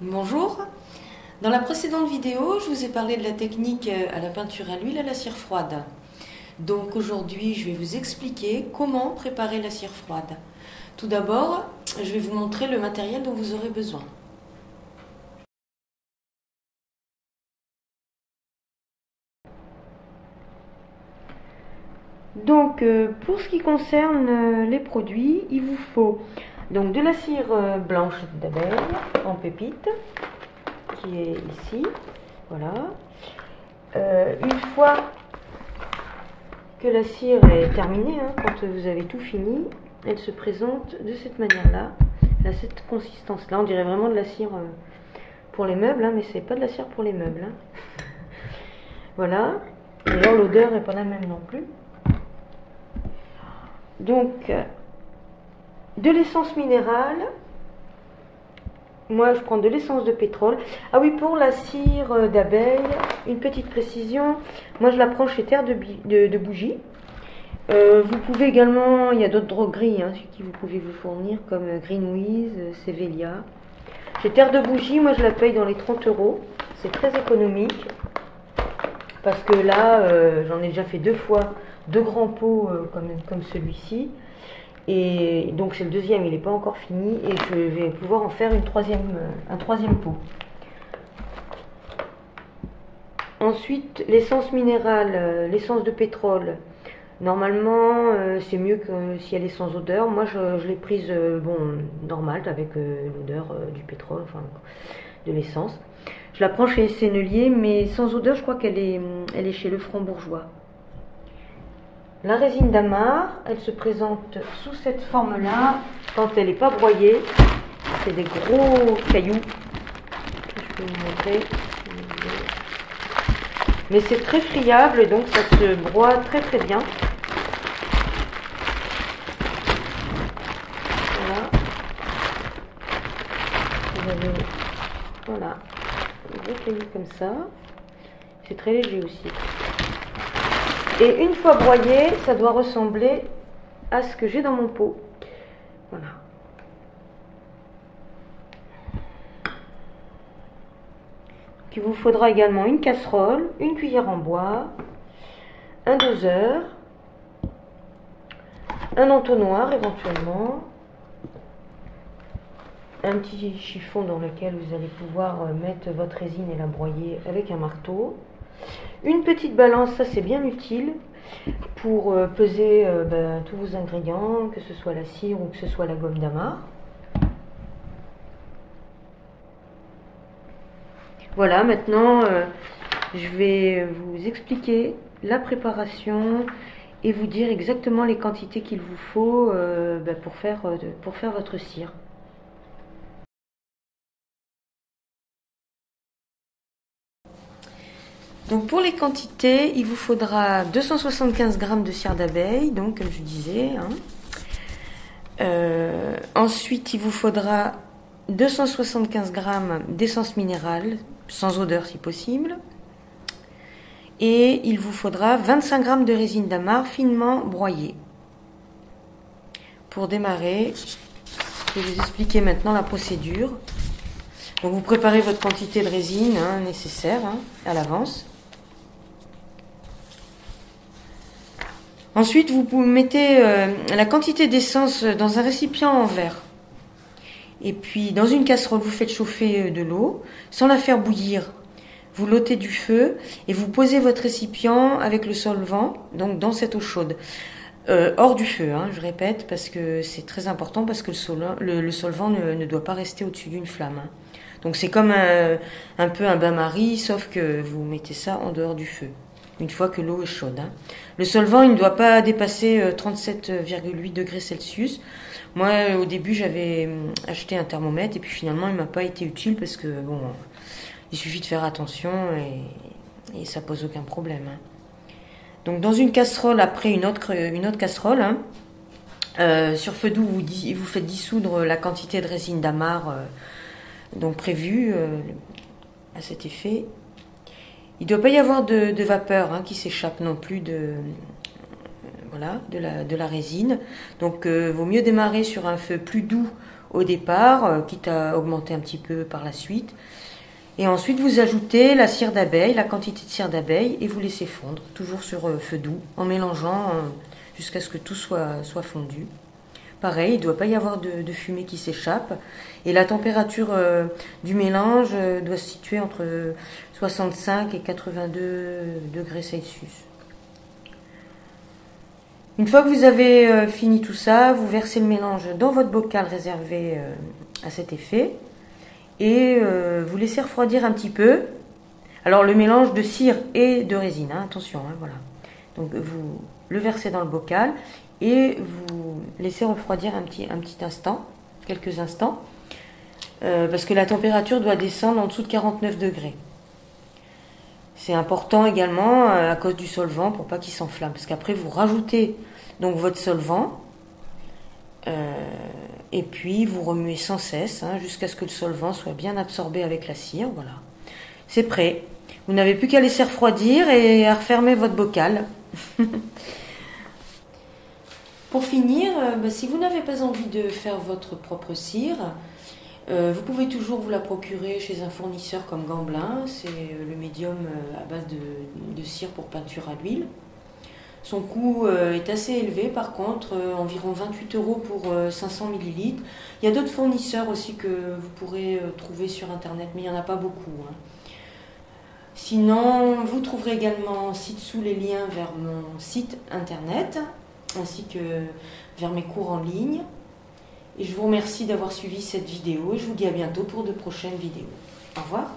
Bonjour, dans la précédente vidéo, je vous ai parlé de la technique à la peinture à l'huile à la cire froide. Donc aujourd'hui, je vais vous expliquer comment préparer la cire froide. Tout d'abord, je vais vous montrer le matériel dont vous aurez besoin. Donc pour ce qui concerne les produits, il vous faut donc de la cire blanche d'abeille en pépite qui est ici. Voilà. Une fois que la cire est terminée, quand vous avez tout fini, elle se présente de cette manière-là. Elle a cette consistance-là. On dirait vraiment de la cire pour les meubles, mais c'est pas de la cire pour les meubles. Voilà. D'ailleurs, l'odeur n'est pas la même non plus. Donc, de l'essence minérale. Moi, je prends de l'essence de pétrole. Ah oui, pour la cire d'abeille, une petite précision. Moi, je la prends chez Terre de Bougie. Vous pouvez également, il y a d'autres drogueries qui vous pouvez vous fournir, comme Greenwiz, Sevelia. Chez Terre de Bougie, moi, je la paye dans les 30 €. C'est très économique. Parce que là, j'en ai déjà fait 2 fois, 2 grands pots comme celui-ci. Et donc c'est le deuxième, il n'est pas encore fini et je vais pouvoir en faire un troisième pot. Ensuite, l'essence minérale, l'essence de pétrole. Normalement, c'est mieux que si elle est sans odeur. Moi, je l'ai prise normale avec l'odeur du pétrole, enfin de l'essence. Je la prends chez Sennelier, mais sans odeur, je crois qu'elle est chez Lefranc-Bourgeois. La résine d'amarre, elle se présente sous cette forme-là quand elle n'est pas broyée. C'est des gros cailloux que je peux vous montrer. Mais c'est très friable et donc ça se broie très très bien. Voilà. Vous avez voilà, des gros cailloux comme ça. C'est très léger aussi. Et une fois broyé, ça doit ressembler à ce que j'ai dans mon pot. Voilà. Donc, il vous faudra également une casserole, une cuillère en bois, un doseur, un entonnoir éventuellement, un petit chiffon dans lequel vous allez pouvoir mettre votre résine et la broyer avec un marteau. Une petite balance, ça c'est bien utile pour peser tous vos ingrédients, que ce soit la cire ou que ce soit la gomme d'amarre. Voilà, maintenant je vais vous expliquer la préparation et vous dire exactement les quantités qu'il vous faut pour faire votre cire. Donc pour les quantités, il vous faudra 275 g de cire d'abeille, donc comme je disais. Ensuite, il vous faudra 275 g d'essence minérale, sans odeur si possible. Et il vous faudra 25 g de résine d'amarre finement broyée. Pour démarrer, je vais vous expliquer maintenant la procédure. Donc vous préparez votre quantité de résine nécessaire à l'avance. Ensuite, vous mettez la quantité d'essence dans un récipient en verre. Et puis, dans une casserole, vous faites chauffer de l'eau sans la faire bouillir. Vous l'ôtez du feu et vous posez votre récipient avec le solvant, donc dans cette eau chaude. Hors du feu, je répète, parce que c'est très important, parce que le solvant ne doit pas rester au-dessus d'une flamme. Donc c'est comme un peu un bain-marie, sauf que vous mettez ça en dehors du feu, une fois que l'eau est chaude. Le solvant, il ne doit pas dépasser 37,8 degrés Celsius. Moi, au début, j'avais acheté un thermomètre et puis finalement, il ne m'a pas été utile parce que, il suffit de faire attention et ça pose aucun problème. Donc, dans une casserole, après une autre casserole, sur feu doux, vous faites dissoudre la quantité de résine d'amarre donc prévue à cet effet. Il ne doit pas y avoir de vapeur qui s'échappe non plus de la résine. Donc, vaut mieux démarrer sur un feu plus doux au départ, quitte à augmenter un petit peu par la suite. Et ensuite, vous ajoutez la cire d'abeille, la quantité de cire d'abeille, et vous laissez fondre, toujours sur feu doux, en mélangeant jusqu'à ce que tout soit fondu. Pareil, il ne doit pas y avoir de fumée qui s'échappe. Et la température du mélange doit se situer entre 65 et 82 degrés Celsius. Une fois que vous avez fini tout ça, vous versez le mélange dans votre bocal réservé à cet effet et vous laissez refroidir un petit peu. Alors le mélange de cire et de résine, hein, attention, hein, voilà. Donc vous le versez dans le bocal et vous laissez refroidir un petit instant, quelques instants, parce que la température doit descendre en dessous de 49 degrés. C'est important également à cause du solvant pour pas qu'il s'enflamme, parce qu'après vous rajoutez donc votre solvant et puis vous remuez sans cesse jusqu'à ce que le solvant soit bien absorbé avec la cire. Voilà, c'est prêt. Vous n'avez plus qu'à laisser refroidir et à refermer votre bocal. Pour finir, si vous n'avez pas envie de faire votre propre cire, vous pouvez toujours vous la procurer chez un fournisseur comme Gamblin. C'est le médium à base de cire pour peinture à l'huile. Son coût est assez élevé, par contre, environ 28 € pour 500 ml. Il y a d'autres fournisseurs aussi que vous pourrez trouver sur Internet, mais il n'y en a pas beaucoup. Sinon, vous trouverez également ci-dessous les liens vers mon site Internet, ainsi que vers mes cours en ligne. Et je vous remercie d'avoir suivi cette vidéo et je vous dis à bientôt pour de prochaines vidéos. Au revoir.